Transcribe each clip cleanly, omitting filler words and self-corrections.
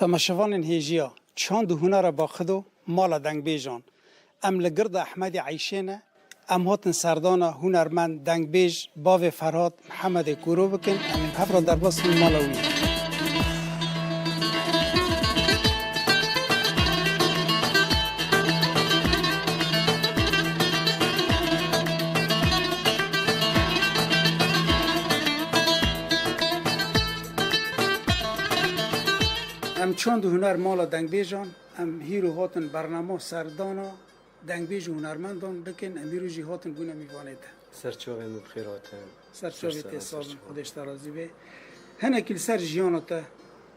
تماشوان هیجیا چند هنر با خودو مال دنگ بیجان ام لگرد احمد عیشینه ام هاتن سردان هنرمند دنگ بیج باو فرهاد محمد کورو بکن ام هفر در بس مالوی ام چند هنر مال دنگ بیجان ام هیرو هاتن برنامه سردانا دنگ بیج هنرمندان بکن ام هیرو جی هاتن گونه میوانیده سرچاوه مبخیراتن سرچاوه تیساب خودش ترازی به هنکی سر جیانتا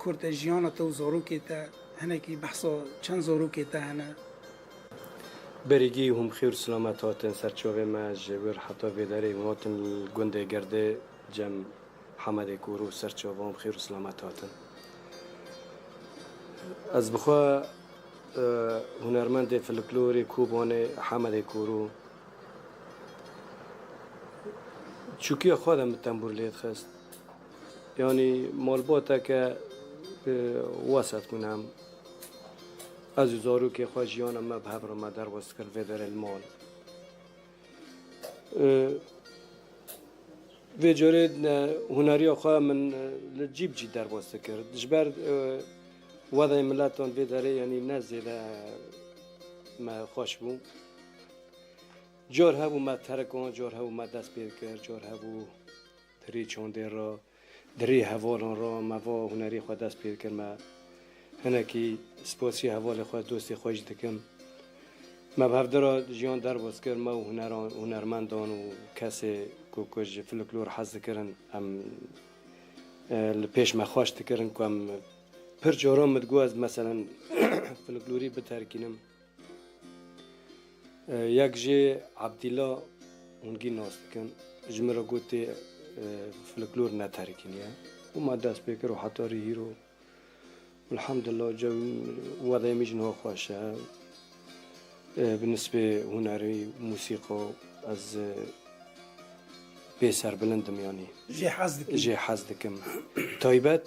کرد جیانتا و زاروکی تا هنکی بحثا چند زاروکی تا هنه برگی هم خیر سلامت هاتن سرچاوه ما جبر حتی ویداره هاتن گنده گرده جم حمد کورو سرچاوه هم خیر سلامت هاتن از بخوا هنرمند فلکلوری کوبان حمد کورو چوکی خودم تنبور لید خست یعنی مالباتا که وسط کنم از زارو که خواجیانم ما به هبر ما در وست کرد در المال و جوری هنری خواه من جیب جی در وست کرد جبر وضع ملاتون في داري يعني نازل ما خوش بو جور هبو ما ترکون جور هبو ما دست پیر کرد جور هبو دری چونده را دری حوالان را ما و هنری خود دست پیر کرد ما هنکی سپاسی حوال خود دوستی خوش دکم ما به هفته جیان در باز کرد ما و هنرمندان و کسی کوکوش فلکلور حز کردن هم پیش ما خوش دکردن که هم پر جورام متگوز مثلا فلکلوری بترکینم یک جه عبدالله اونگی ناست کن جمرا گوتی فلکلور نترکینیه و ما دست بکر و حتی هیرو الحمدلله جو وضعی میجن ها خوشه بالنسبه هنری موسیقی از بسر بلندم یعنی جه حز دکم تایبت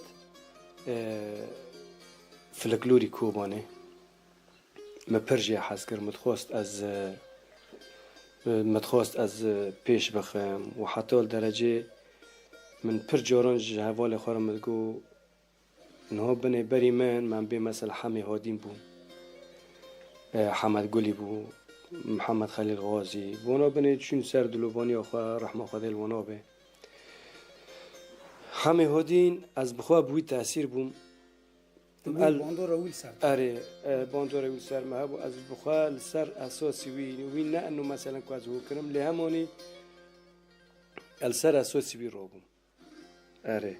فلکلوری کوبانه ما پرجی حس کرد متخواست از پیش بخم و حتی درجه من پر جاران جوال خورم مدگو نها بنی بری من به مثل حمی هادیم بو حمد گلی بو محمد خلیل غازی وانا بنی چون سر دلوبانی آخوا رحمه خدل وانا به حمی هادین از بخوا بوی تأثیر بوم باندور اول سر آره باندور اول سر ما هبو از بخوا سر اساسی وی نه انه مثلا که از هو کنم لهمانی السر اساسی وی رو بوم آره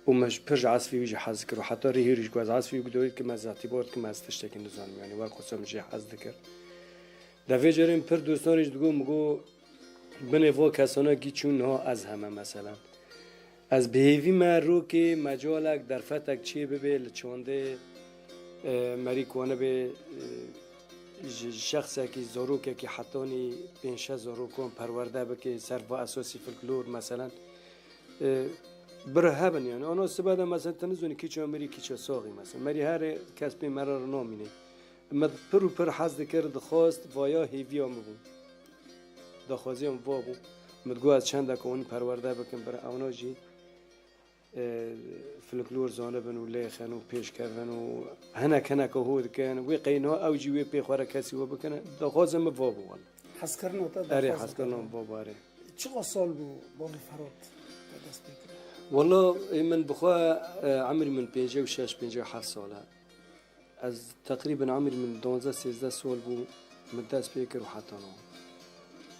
و مش پرج عصفی ویج حز کرد و حتی ریهیش که از عصفی گدوید که از اعتبارت که از تشتکی نزانم یعنی ور خودم جه حز دکر دفعه جریم پر دوستانش دگو مگو بنه وا کسانا گی چون ها از همه مثلا از بهیوی مرو که مجالک در فتک چیه ببه لچانده مری کنه به شخصی که زاروکه که حتانی پنشه زاروکان پرورده بکه سر با اساسی فلکلور مثلا بره هبن یعنی آنها سباده مثلا تنزونی کیچه مری کیچه ساقی مثلا مری هر کس به مرا رو نامینه اما پر حزد کرد خواست وایا هیوی هم بود دخوازی هم وا بود مدگو از چند که اونی پرورده بکن برای اونا جی فلکلور زانه بن و لیخن و پیش کردن و هنک هود کن و قینا او جی پی خوره کسی و بکنه دخواز هم وا بود حس کردن تا اره حس کردن وا باره چقدر سال بو با فرات دست بکن والله من بخوا عمري من 56 57 ساله از تقريبا عمري من 12 13 سال بو من دست بكر وحتى انا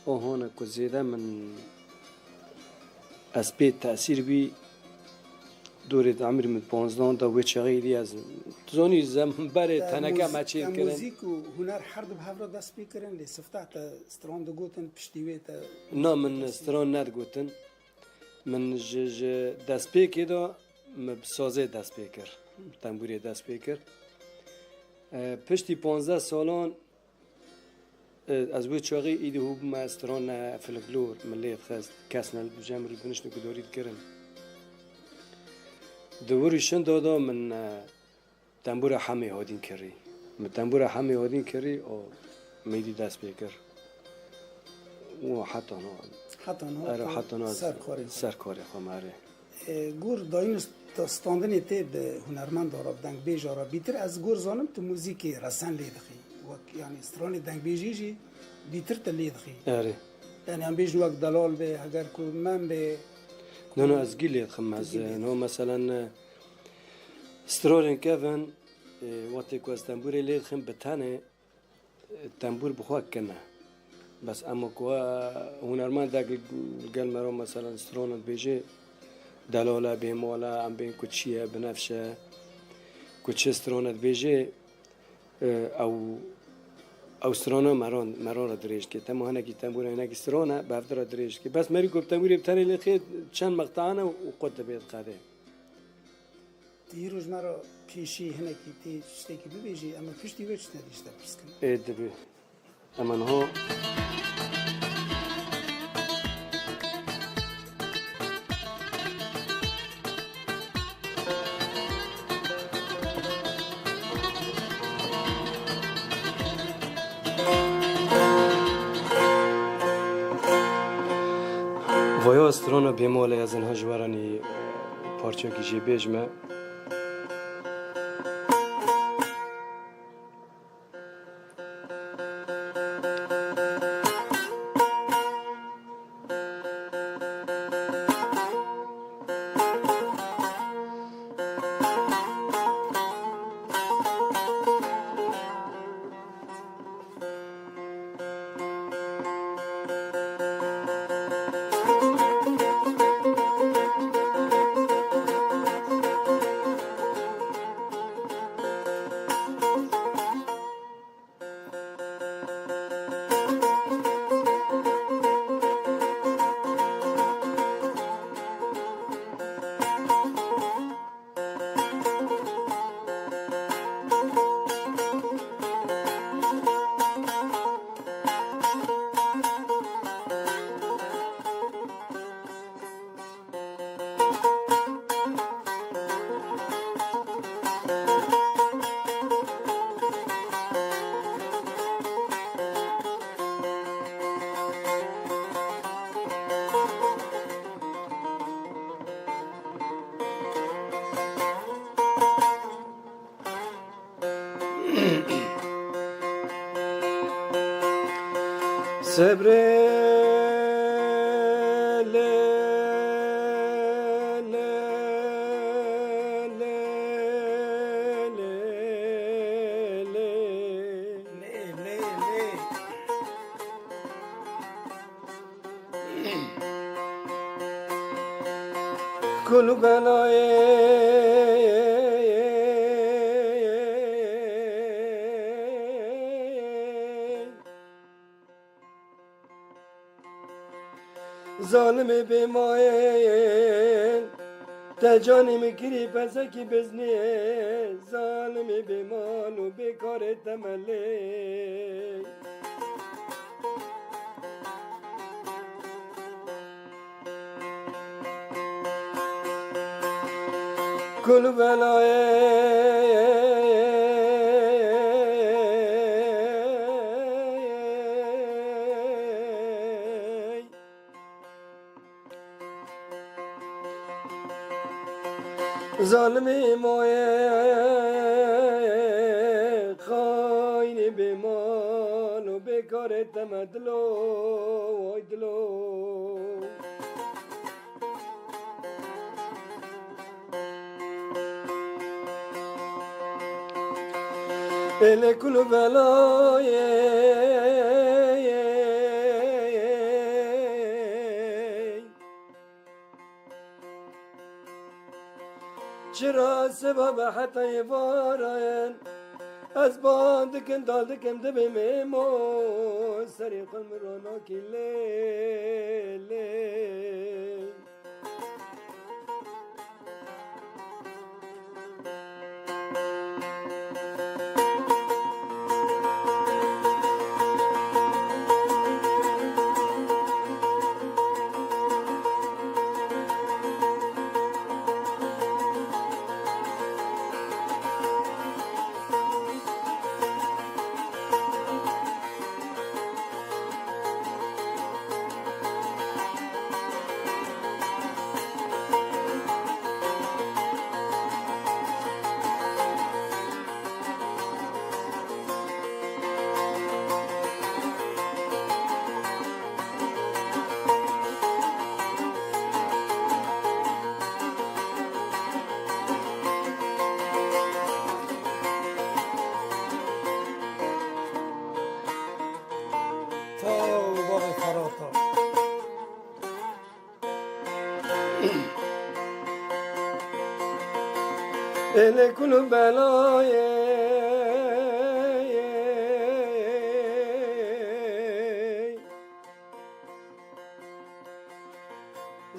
هون كزيده من اسبيت تاثير بي دورت عمري من 15 تا وچغيري از تزوني زمان بره تنگه ما چي كرن موزيك و هنر حرد به هفرا دست بكرن لي سفتات ستراند گوتن پشتيوي تا نا من استران ند گوتن من دست بکر دا بسازه دست بکر تنبوری دست بکر پشتی 15 سالان از وی چاقی ایده هوب ما استران فلکلور ملیت خست کس نل جمع رو بنشنو که دارید کرن دوری شن دادا من تنبور همه هادین کری تنبور همه هادین کری او میدی دست بکر و حتی نه سرکاری خماره گور داین ستاندنی تی ده هنرمند آراب دنگ بیج آراب بیتر از گور زانم تو موزیکی رسن لیدخی وقت یعنی استرانی دنگ بیجی جی بیتر تا لیدخی آره یعنی هم بیج وقت دلال به اگر کو من به نه از گیلی خم از نه مثلا استرالین کفن وقتی که از تنبوری لید خم بتانه تنبور بخواه کنه بس اما که هنرمند دقل مرا مثلا استرانت بیجه دلاله بیماله ام بین کچیه بنفشه کچه استرانت بیجه او استرانه مران را دریش که تمام هنگی تنبور هنگی استرانه به هفته را دریش که بس مری گفت تنبوری بتنی لخید چند مقطعانه و قد بید قاده دیروز مرا پیشی هنکی تی چتی که ببیجی اما پشتی وچ ندیشته پرس کنم دبی اما ها ویا استرانه بیماله از اینها جوارانی پارچه که جی بیجمه صبر کل ظالم بیماین تجانی مکری پسا کی بزنی ظالم بیمان و بیکار تملی کل ظالمی مایه خاین بیمان و بیکار تمدلو وای دلو ele kulu belaye چرا سبب حتی وارن از باندکن دالدکم دبی میمو سری قلم رانا کی لی ele kulu belaye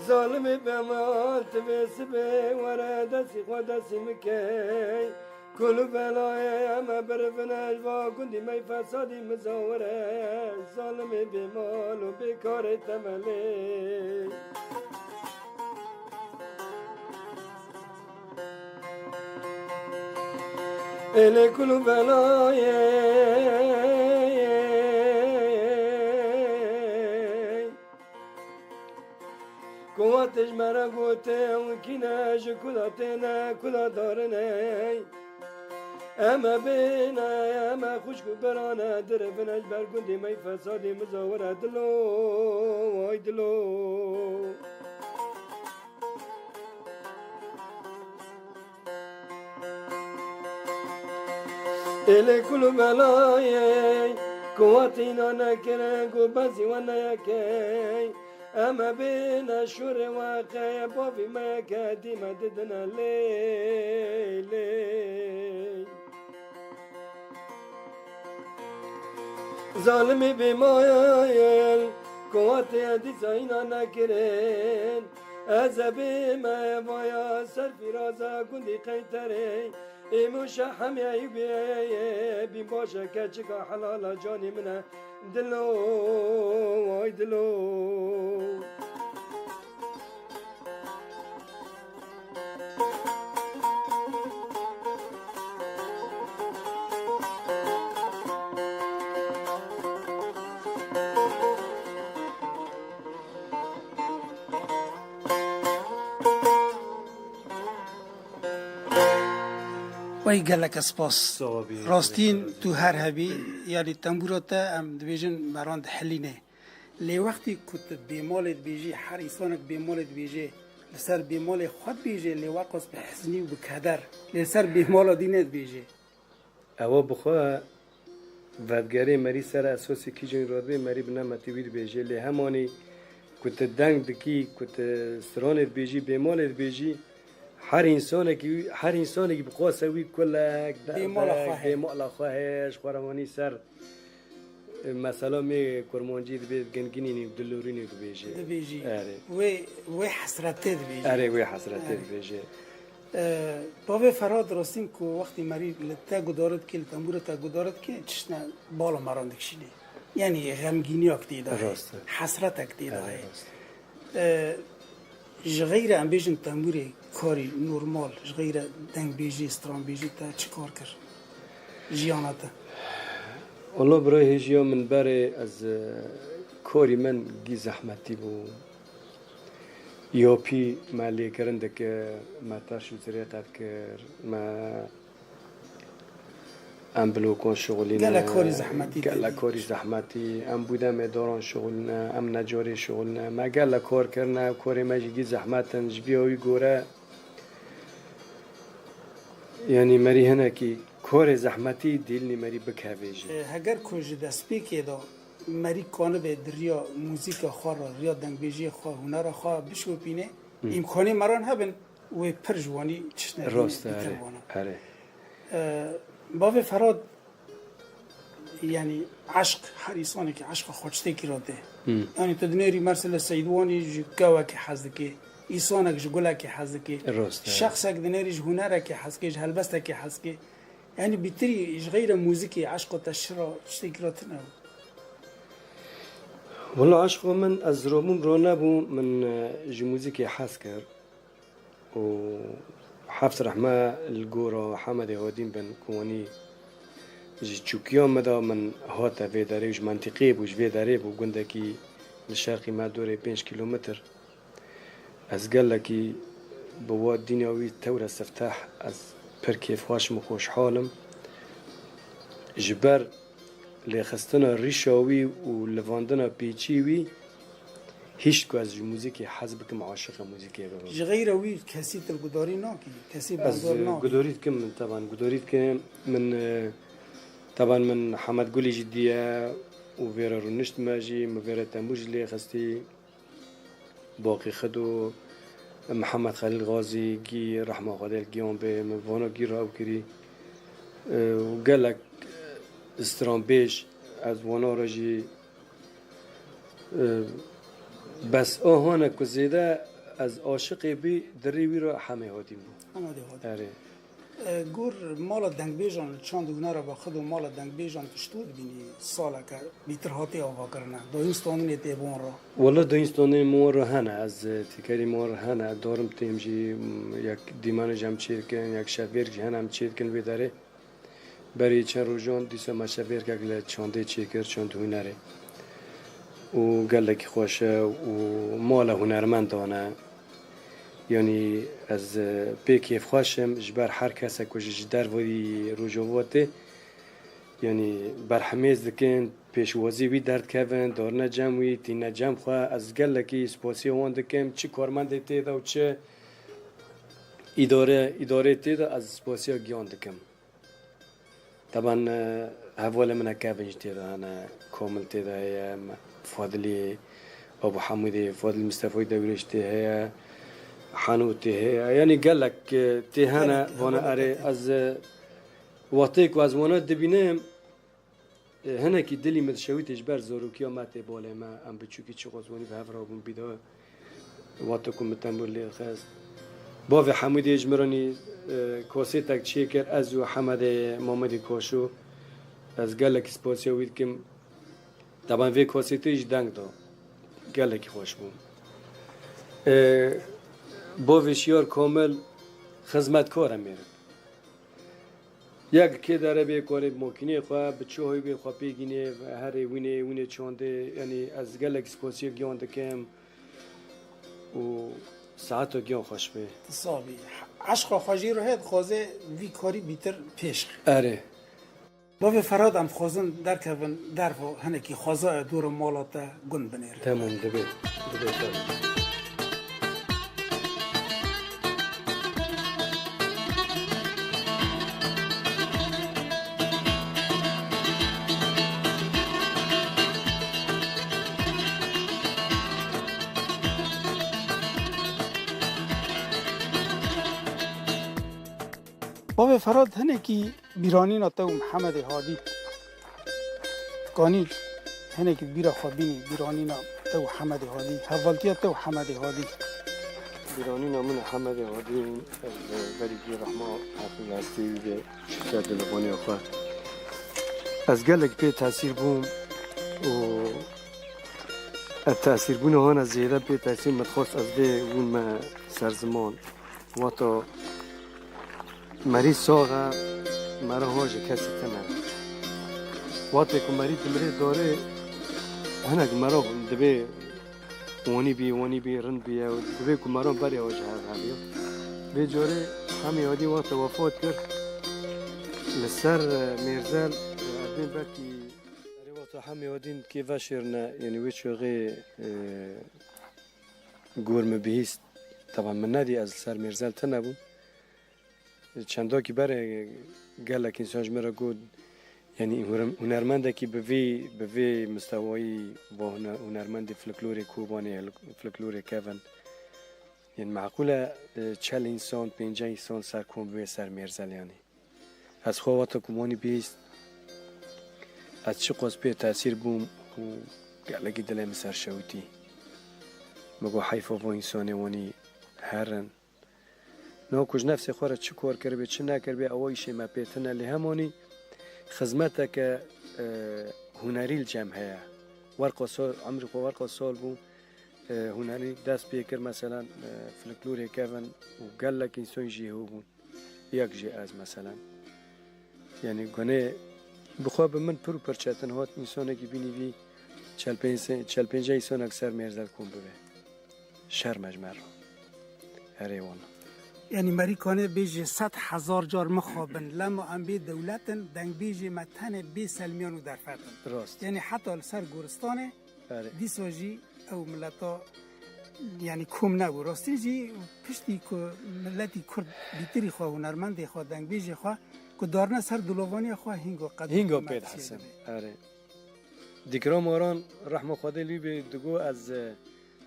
zalimi bemat besbe waradasi khodasi mikay kulu belaye ama berfenaj va kundi may fasadi muzawara zalimi bemal u bekar temeli ele kulu belaye kuatish mera gote unkine jkulatene kuladarne ama bina ama khushku berana derfenaj bergundi may fasadi muzawara dilo ay dilo ele kulu belaye kuatina nakere gubazi wanayake ama bina shure waqe bovi makadi madedna le zalimi bimayel kuati dizayna nakeren azabi ma vaya sarfiraza kundi qaytare مشحم يا يبي بباشا كاتشكا حلالا جاني منها دلو واي دلو وی گلک اسپاس راستین تو هر هبی یعنی تنبوراتا ام دویجن مران حلینه لی وقتی کت بیمالت بیجی هر انسانک بیمالت بیجی لسر بیمال خود بیجی لی وقت به حزنی و بکدر لسر بیمال دینت بیجی اوا بخوا ودگری مری سر اساسی کی جن رادبه مری بنا متویر بیجی لی همانی کت دنگ دکی کت سرانت بیجی بیمالت بیجی هر انسانی که بقاسه وی کلک بیمال خواهش خورمانی سر مثلا می کرمانجی دبید گنگینی نیم دلوری نیم دبیجی وی حسرته دبیجی وی حسرته دبیجی باوی فراد راستیم که وقتی مری لطه گدارد که لطنبور تا گدارد که چشنه بالا مران دکشیدی یعنی غمگینی اکتی داره حسرت اکتی داره جغیر ام بیجن تنبوری کاری نورمال جغیر دنگ بیجی استران بیجی تا چی کار کر جیاناتا والله برای هجیا من بره از کاری من گی زحمتی بو یوپی ما لی کرنده که ما ترشو طریقت کر ما ام بلوکون شغلینا گله کاری زحمتی ام بودم اداران شغلنا ام نجاری شغلنا ما گله کار کرنا کاری مجگی زحمتن جبیاوی گوره یعنی مری هنه کی کار زحمتی دیلنی مری بکویجی هگر کج دسپی که دا مری کانه به دریا موزیک خواه را ریا دنگ بیجی خواه هنر خواه بشو بینه امکانی مران هبن و پرجوانی چشنه راست اره باوی فراد یعنی عشق هر انسانی که عشق خوشته کی را ده یعنی تدنیری مرسل سیدوانی جگاوه که حزده که انسانک جگوله که حزده که شخصک دنیریش هنره که حزده که هلبسته که حزده که یعنی بیتری غیر موزیک عشق و تشرا چشته کی را تنه والله عشق من از رومون رو نبو من موزیک حس کرد و حفظ رحمه الجورا حمد هادين بن كوني جوكيوم مدا من هاتا في داريج منطقي بوش في داري بو گندكي الشرقي ما دوري 5 كيلومتر از قال لكي بوا دنياوي تورا استفتاح از بركيف واش مخوش حالم جبر لخستنا ريشاوي و لفاندنا بيچيوي هیچ کو از موزیک حزب که عاشق موزیک بود غیر وی کسی تلگداری نه کی کسی بازار نه گدارید که من طبعا گدارید که من طبعا من حمد گلی جدیه و ویرا رو نشت ماجی مفیرا تموج لی خستی باقی خدو محمد خلیل غازی گی رحمه خدا گیان به موانا گی راو کری و گلک استران بیش از وانا راجی بس آهانه که زیده از عاشق بی دری وی را همه هادیم بود. آماده هاد آره گور مال دنگ بیجان چند هنر با خود و مال دنگ بیجان تشتود بینی سالا که بیتر هاتی آوا کرنه دو این ستانی تیبون را والله دو اینستانه مور هنه از تکری مور هنه دارم تیمجی یک دیمان جمع چید کن یک شفیر که هنم چید کن بیداره برای چند روزان دیسا ما شفیر که اگل چانده چید کرد چند هنره و گلک خوشه و مال هنرمند دانه یعنی از پیکی خوشم جبر هر کس کجش در وی روجواته یعنی برحمیز دکن پیشوازی وی درد کردن دارن جمعی تین جمع خواه از گلکی سپاسی وان دکم چه کارمند تیدا و چه اداره تیدا از سپاسی ها گیان دکم طبعا حوال من کابنج تیدا انا کامل تیدا هیا فاضلی ابو حمودی فاضل مصطفی دورش تیدا حانوتی هیا یعنی گلک تیهانا وانا اره از وقتی که از وانا دبینم هنه کی دلی متشویتش بر زوروکی آمده بالا ما ام بچوکی چه قضوانی به هفرا بون بیدا وقتی که متنبولی خاص با و حمودی اجمرانی کاسی تک چی کرد از و حمد محمدی کاشو از گلک سپاسی وید کم طبعا وی کاسی تیج دنگ دا گلک خوش بون با وشیار کامل خدمتکارم میرد یک که داره به کاری ممکنه خواه بچه‌های به خواه پیگینه هر وینه چانده یعنی از گلک سپاسی گیان دکم و ساعت گیان خوش به تصابی عشق خواجی رو هد خوازه وی کاری بیتر پیش اره با به فراد هم خوازن در کون در هنه کی خوازه دور مالات گن بنیر تمام دبی با به فراد هنه کی بیرانی نتا و محمد هادی کانی هنه کی بیرا خوابینی بیرانی نتا و محمد هادی حوالتی تا و محمد هادی بیرانی نامون حمد هادی ولی که رحمه حافظ هستی به شکل لبانی خواه از گلک به تاثیر بوم و التأثير بونه هون زيادة به تأثير متخصص از به اون ما سرزمان و تا مریض ساغه مرا هاج کسی تنه وقتی که مریض داره هنگ مرا دبی وانی بی رن بی و دبی که مرا بری هاج هاگیو به جوره همی هادی وقت وفات کرد لسر میرزل ادین بکی وقت همی هادین که وشرنا یعنی وچوغی گرم بهیست طبعا من ندی از سر میرزل تنبو چندا که بره گلک انسانش مرا گود یعنی هنرمنده که به وی مستوایی با هنرمند فلکلور کوبانی فلکلور کون یعنی معقوله 40 انسان 50 انسان سر کن به سر میرزل یعنی از خواهات کمانی بیست از چه قصد به تاثیر بوم و گلکی دلم سر شویتی مگو حیفا با انسانی وانی هرن نه کج نفس خورد چه کار کرده چه نکرده اوایش ما پیتنه لهمانی خدمت که هنری الجمعه ورقه سال عمري ورقه سال بو هنری دست بیکر مثلا فلکلور کون و قال لك انسان جي هو بون یک جي از مثلا یعنی گونه بخواب من پرو پرچتن هات انسانه که بینی بی 45 انسان اکثر میرزل کن ببه شر مجمر هره وانا یعنی مریکانه بیجی 100,000 جار مخابن لما ام بی دولتن دنگ بیجی متن بی سلمیانو در فتن راست یعنی حتی سر گورستانه دی سوجی او ملتا یعنی کم نبو راستی جی پشتی که ملتی کرد بیتری خواه هنرمندی خواه دنگ بیجی خواه که دارنه سر دلوانی خواه هنگو پید حسن آره دیگرام آران رحمه خواده لی به دگو از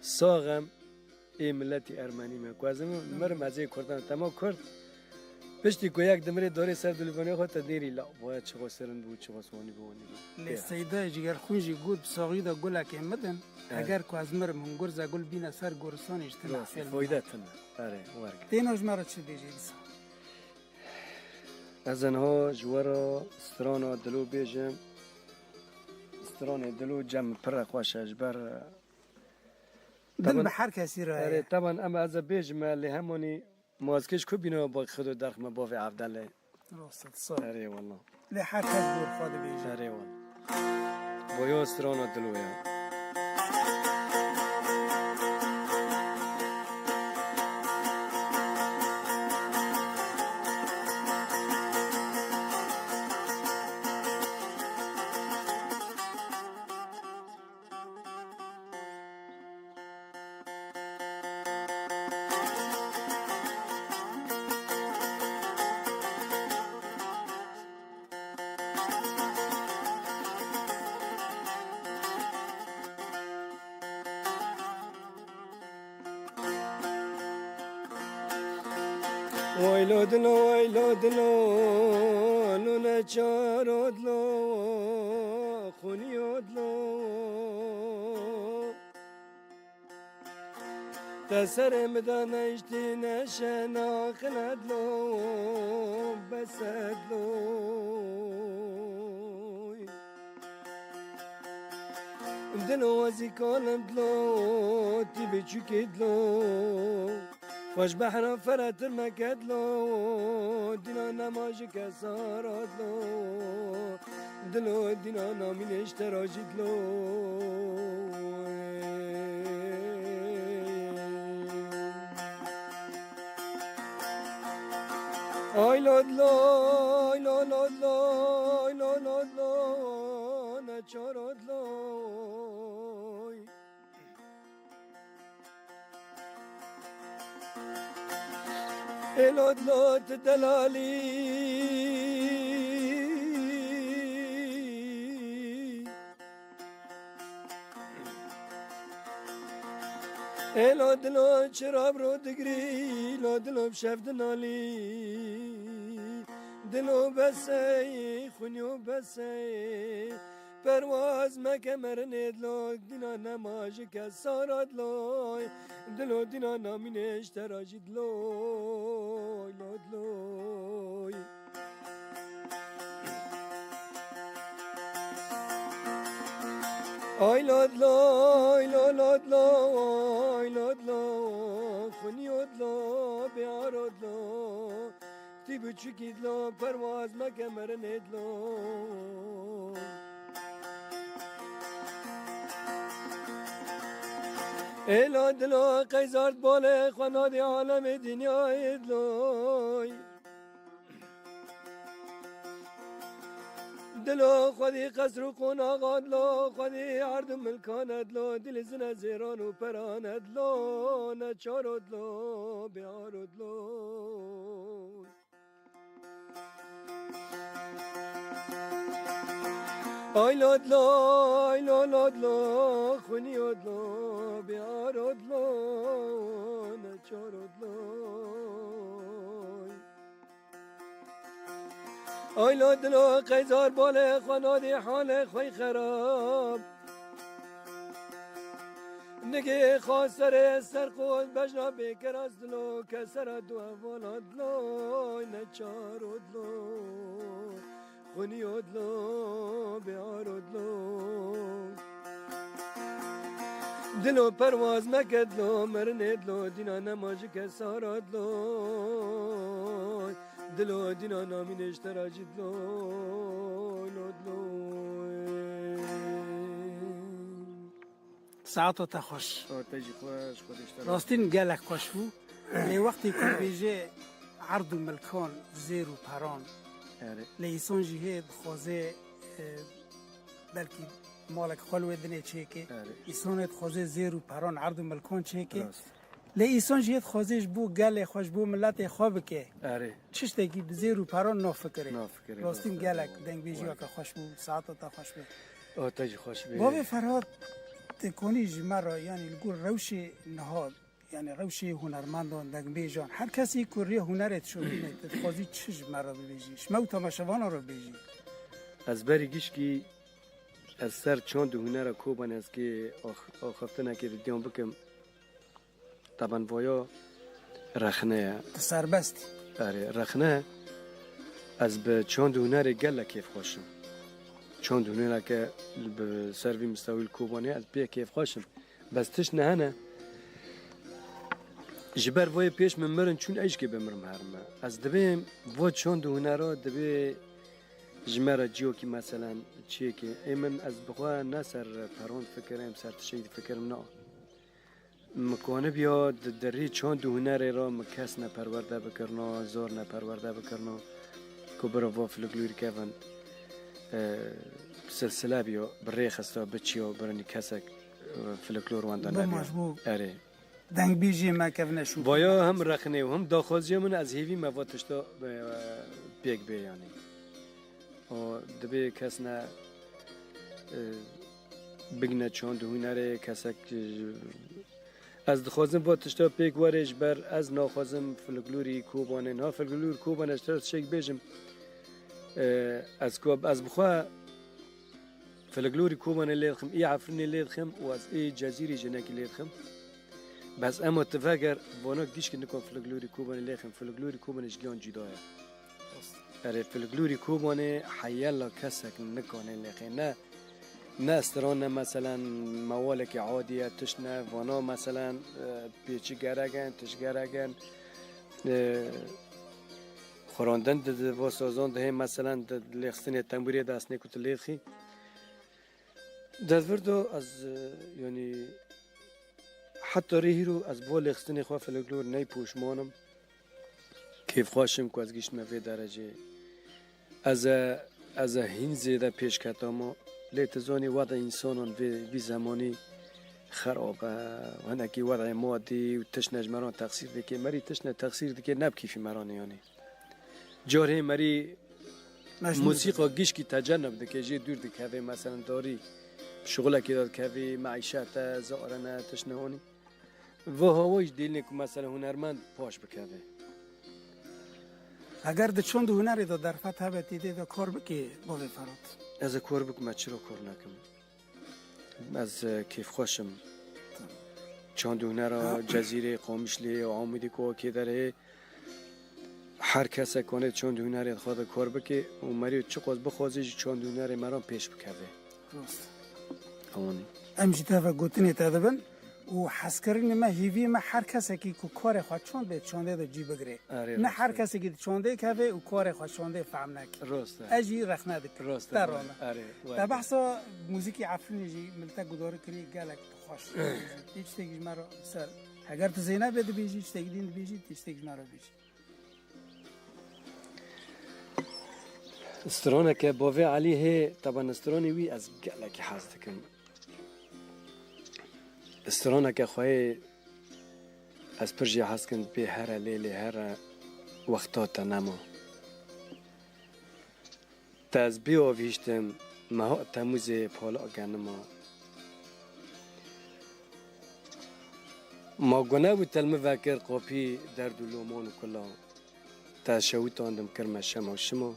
ساغم ای ملتی ارمنی ما کوازم مرم از کردن تمام کرد پشتی کو یک دمره داره سر دلوانی خود تدیری لا باید چه سرند بود چه سوانی بونی لی سیده جگر خونجی گود ساقی دا گل که مدن اگر کو از مرم هم گرزه گل بین سر گرسانش تنفل فایده تنه آره ورگ دیناج مرا چه بیجی ایسا از انها جوارا سترانا دلو بیجم ستران دلو جمع پر خوش اجبر دل به هر کسی را آره طبعا اما از بیجم لی همونی مازکش کو بینو با خود درخ ما باوی عبدالله راست صاد آره والله لی هر کس دور خود بیجی آره والله بایا سترانا دلو یا وایلو دلو نونه چارو دلو خونیو دلو تسر مدان اشتی نشنا خندلو بسدلو دلو ازی کالم دلو تی بچوکی دلو خوش بحرا فرات المكدلو دينا نماج كساراتلو دلو دينا نامين اشتراجدلو اي لودلو اي لودلو اي لودلو نچارودلو الودلوت دلالي الودلو شراب رو دقري الودلو بشفت نالي دلو بسي خنيو بسي پرواز مکمر ندلو دینا نماج کسارات لوی دلو دینا نامینش تراجید لوی لوی آی لوی لو خونیود لو بیارود لو تی بچکید لو پرواز مکمر ندلو ایلا دلو قیزارد باله خانادی عالم دنیا ایدلوی دلو خودی قصر و قناغ دلو خودی عرض ملکان دلو دل زن زیران و پران دلو نچار دلو بیار دلو آی لودلو خونی ادلو بیار ادلو نچار ادلو آی لودلو قیزار باله خانادی حال خوی خراب نگه خاصر سر خود بجنا بیکر از دلو کسر دو اول ادلو نچار ادلو خونی ادلو بیار ادلو دلو پرواز مکدلو مرن ادلو دینا نماج کسار ادلو دلو دینا نامین اشتراج ادلو ادلو ساعتو تا خوش تجی خوش خود اشتراج راستین گلک خوش بو لی وقتی که بیجه عرض و ملکان زیر و پران لیسان جهید خوزه بلکی مالک خلوه دنه چه که ایسانت خوزه زیر و پران عرض و ملکان چه که لی ایسان جهید خوزهش بو گل خوش بو ملت خواب که چش تاکی زیر و پران نافکره راستین گلک دنگ بیجی که خوش بو ساعتا تا خوش بو تجی خوش بو باب فراد تکونی جمع را یعنی لگو روش نهاد یعنی روشی هنرمندان دنگ بیجان هر کسی کوری هنرت شو بینه تخوازی چش مرا ببیجیش مو تماشاوان رو بیجی از بری گیشکی از سر چند هنر کوبان است که آخفتنه که دیدم بکم طبعا وایا رخنه سربستی آره رخنه از به چند هنر گله کیف خوشم چند هنر که به سروی مستوی کوبانه از بیا کیف خوشم بس تش نه نه جبر وای پیش من چون ایش که بمرم هرمه از دبیم و چند هنر دبی جمره جیو که مثلا چیه که ایمن از بخواه نه سر پرون فکرم سر تشید فکرم نه مکانه بیاد دری چند هنر را مکس نه پرورده بکرنا زور نه پرورده بکرنا که برای وافل گلوری کهون سلسله بیا برای خسته بچیا برای کسک فلکلور واندن بمجبور اره دنگ بیجی ما کفنه شو بایا هم رخنه و هم داخوزی من از هیوی مواتشتا بیگ بیانی و دبی کس نه بگنه چند هنره کسک از دخوازم با تشتا پیک ورش بر از ناخوازم فلکلوری کوبانه ها فلکلور کوبانه اشترات شک بیجم از کوب از بخوا فلکلوری کوبانه لیدخم ای عفرینی لیدخم و از ای جزیری جنکی لیدخم بس اما تفکر وانا گیش که نکن فلکلوری کوبانه لیدخم فلکلوری کوبانه جگیان جدایه اره فلکلوری کوبانه حیالا کسک نکنه لیدخم نه استرانه مثلا موالک عادیه تشنه وانا مثلا پیچی گرگن تش گرگن خوراندن ده و سازان ده مثلا ده لخستن تنبوری دست نکوت لیخی دادوردو از یعنی حتی ریهرو از با لخستن خواه فلکلور نی پوشمانم کیف خواشم که از گیشت مفید درجه از هین زیده پیش کتاما لیتزانی وضع انسانان وی زمانی خرابه و هنکی وضع مادی و تشنج مران تقصیر دیگه مری تشنه تقصیر دیگه نب کیفی مران یعنی جاره مری موسیقی گیش کی تجنب دیگه جی دور دیگه مثلا داری شغله که داد که معیشت زارنه تشنه هونی و هوایش دیل که مثلا هنرمند پاش بکوه اگر ده چند هنری دا در فتح بتیده دا کار بکی باوی فراد از کار بکم چرا کار نکم از کیف خوشم چند هنر جزیره قامشلی و آمدی که داره هر کس کنه چند هنری خود کار بکی و مری چه قاز بخوازی چند هنری مرام پیش بکوه راست اونی امجی تا گوتنی تا دبن و حس کردن ما هیوی ما هر کسی که کار خود چونده چونده دا جی بگره نه هر کسی که چونده که و کار خود چونده فهم نک راسته اجی رخنه دک راسته درانه آره تا بحثا موزیکی عفرینی جی ملتا گداره کری گلک خوش هیچ تیگیش مرا سر اگر تو زینب بده بیجی هیچ تیگی بیجی هیچ تیگیش مرا بیجی استرانه که باوی علی هی طبعا استرانی وی از گلک حاز دکم استرانه که خواهی از پرجی حاز کن به هر لیلی هر وقتات نما تا از بیو ویشتم مها تموز پالا گنما ما گناه بود تلمه وکر قاپی درد و لومان و کلا تا شویت آندم کرم شما و شما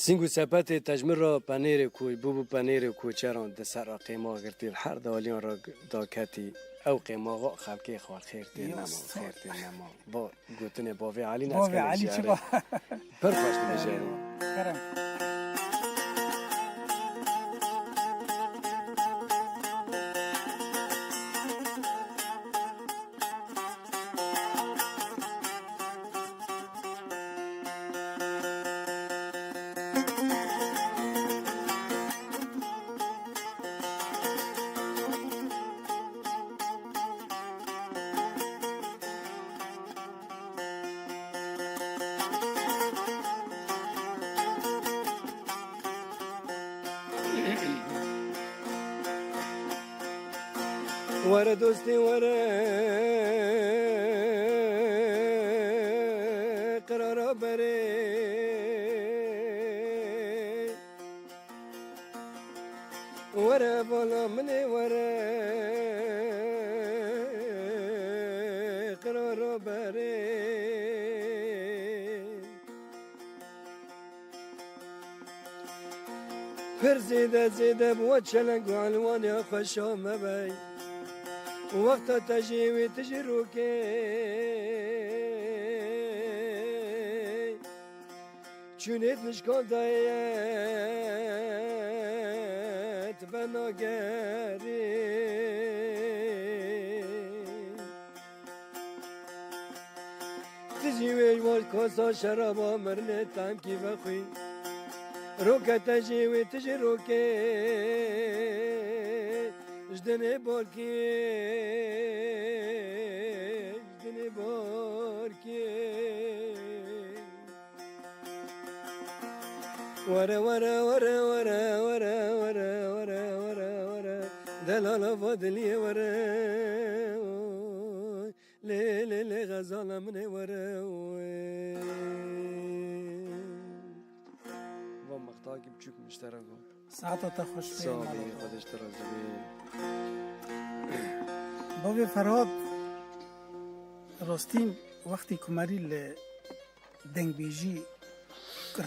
سینگو سپت تجمر را پنیر کوی بوبو پنیر کوچران ده سر قیما گرتید هر دالیان را داکتی او قیما خلقی خوار خیر دی نما خیر دی نما با گوتن باوی علی نسکن باوی علی چی با پرفاشت بجاری کرم ور دوستی ور قرار بره ور بالا منی ور پر زیده زیده بو چلنگ و علوان خوشا مبی وقت تجیوی تجرو که چونیت مشکان دایت بناگری تجیوی وال کاسا شرابا مرنه تام کی بخوی روکا تجیوی تجرو که جدني بوركي جدني بوركي ورا ورا ورا ورا ورا ورا ورا ورا ورا دلال فضلي ورا لي لي لي غزال من ورا ومختاقي بچوك مشتركو ساعتها خوش صافي خودش ترازبي بابی فرهاد راستین وقتی کمری دنگ بیجی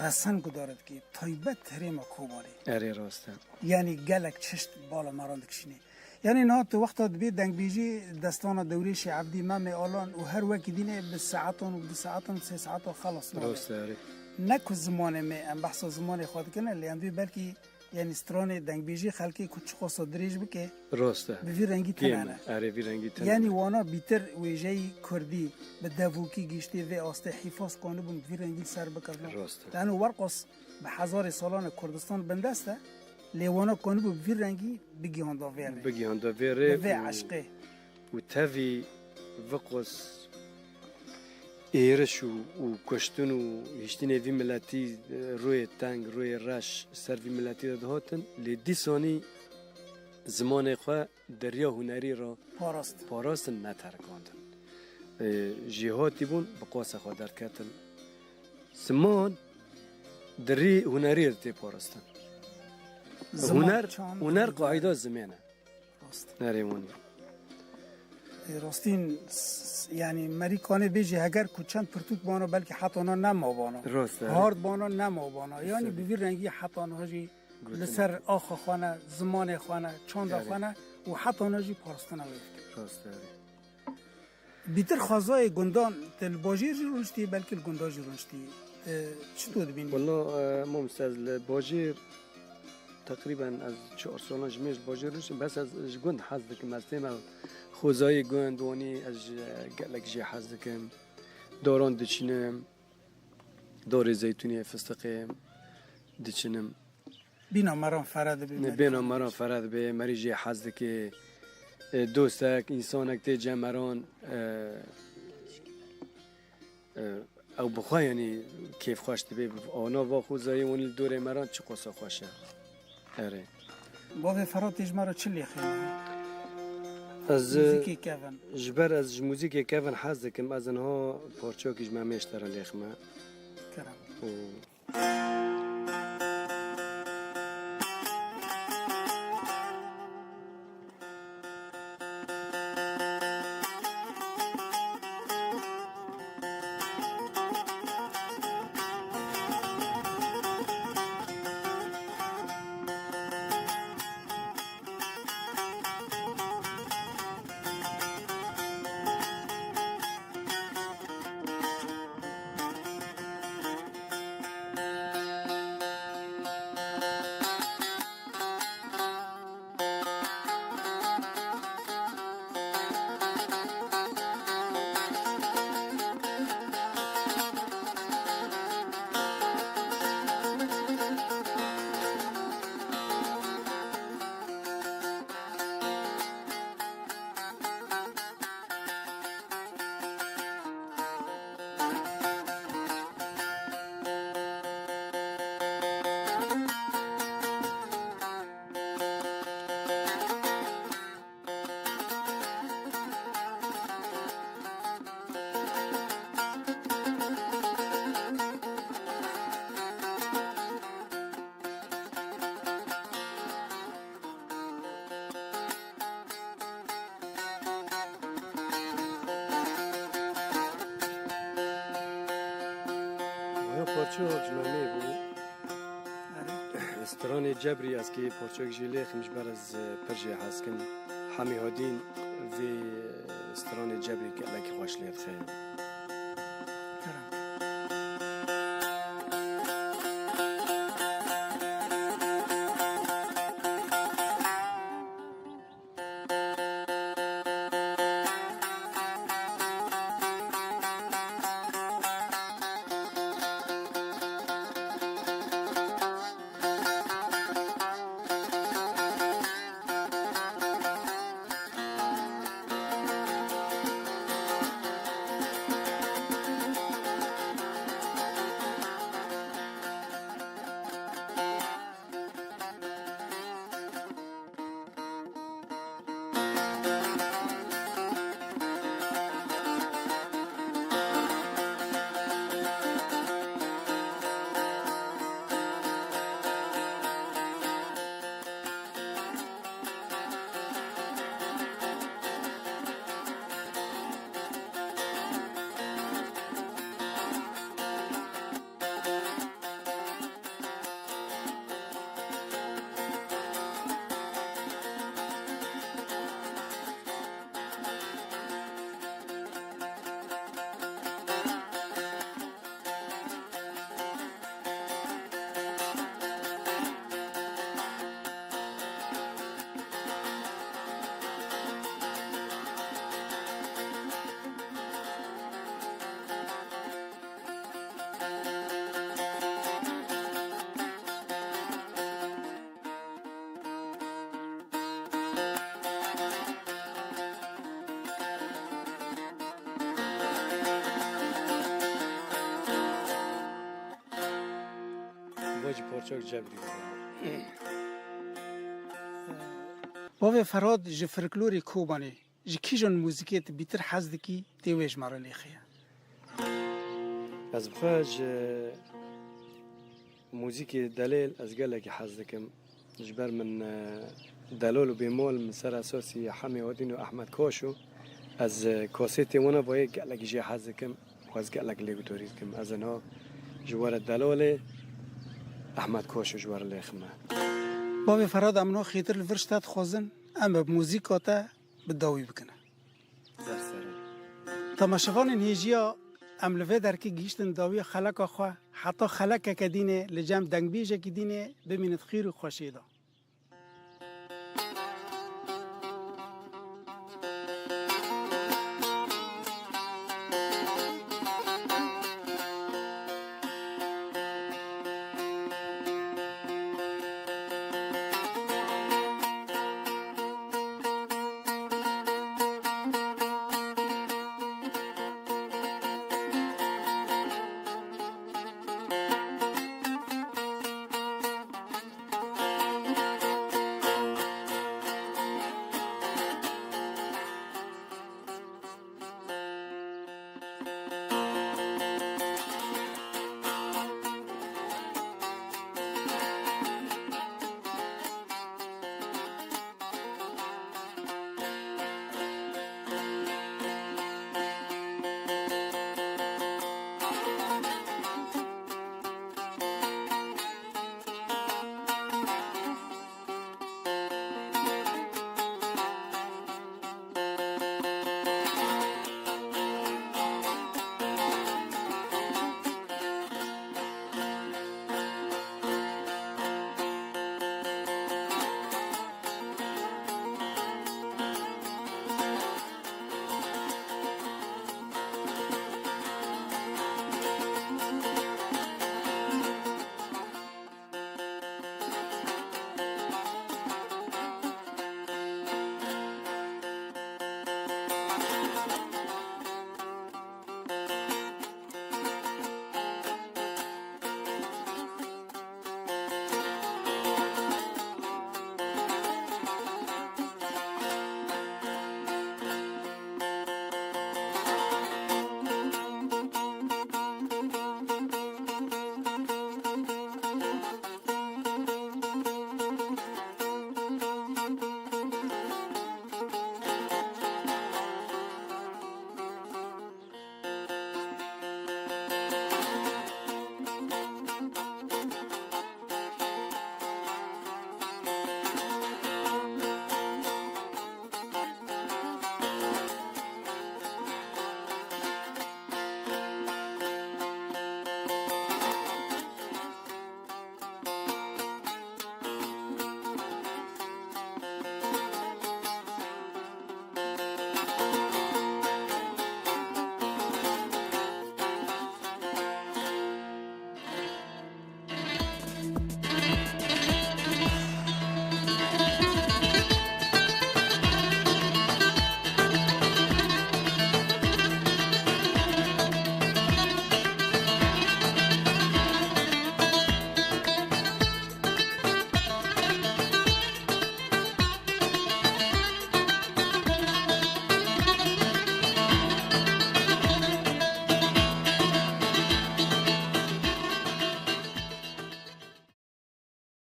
رسن گدارد که تایبت تریم کوبانی اری راسته یعنی گلک چشت بالا مران دکشینی یعنی نه تو وقت بی دنگ بیجی دستان دوریش عبدی مم آلان و هر وقت دینه به ساعتون و 2 ساعتون 3 ساعت خلاص راسته اری نکو زمان می ام بحث زمان خود کنه لیندوی بلکی یعنی ستران دنگ بیجی خلکی کچ خاص دریج بکه راسته به رنگی تنانه اری وی رنگی تنانه یعنی وانا بیتر ویژه‌ی کردی به دووکی گشتی و آسته حفاظ کنه بون وی رنگی سر بکردن راسته لانه ورقص به هزار سالان کردستان بنده است لیوانا کنه بون وی رنگی بگیهان داوره بگیهان داوره و عشقه و تاوی وقص ایرش و کشتن و هشتین وی ملتی روی تنگ روی رش سر وی ملتی دهاتن لی دیسانی زمان خواه دریا هنری را پاراست نترکاندن جهاتی بون بقاس خواه در کتن زمان دری هنری را تی پاراستن هنر قاعده زمانه نریمونی راستین یعنی مری کانه بیجی اگر کوچند پرتوک بانا بلکه حتی آنها نما بانا هارد بانا نما بانا یعنی بوی رنگی حتی آنها جی لسر آخ خانه زمان خانه چاند خانه و حتی آنها جی پارستانه ویفت بیتر خوازای گندان تل باجیر جی رونشتی بلکه گندان جی رونشتی چطور بینی؟ والله ممتاز باجیر تقریبا از 4 سال جمیش باجیر رونشتیم بس از گند حظ دکم از تیم خوزای گند وانی از گلک جی حظ دکم دوران دچینم دور زیتونی فستقیم دچینم بینا مران فراد به مری جی حظ دکی دوستک انسانک تی جمران او بخواه یعنی کیف خوشت به آنا و خوزای وانی دور مران چه قصه خوشه اره بابی فراد تیجمه را چلی خیلی؟ از موزیکی کهون جبر از موزیکی کهون حظ دکم از انها پارچه کش ممیشتر لیخمه کرم پارچه جمعه بود استران جبری از که پرچوک جیلی خمش بر از پرجی حسکن حمی هادین و استران جبری که لکی خوش لید خیلی باجی پرچوک جبری باوی فراد جی فرکلوری کوبانی جی کیجان موزیکیت بیتر حزد کی تیویش مارا لیخیه از بخواج موزیکی دلیل از گله که حز دکم جبر من دلال و بیمال من سر اساسی حمی هادین و احمد کاشو از کاسیتی وانا باید گله جی حز دکم و از گله لیگو تورید کم از انها جوار دلال احمد کاشو جوار لیخمه باوی فراد امنا خیتر الورشتات خوزن اما بموزیکاتا بداوی بکنه در سره تماشاوان هیجیا ام لوی در که گیشتن داوی خلق خواه حتی خلق که دینه لجام دنگ بیجه که دینه ببیند خیر و خوشیده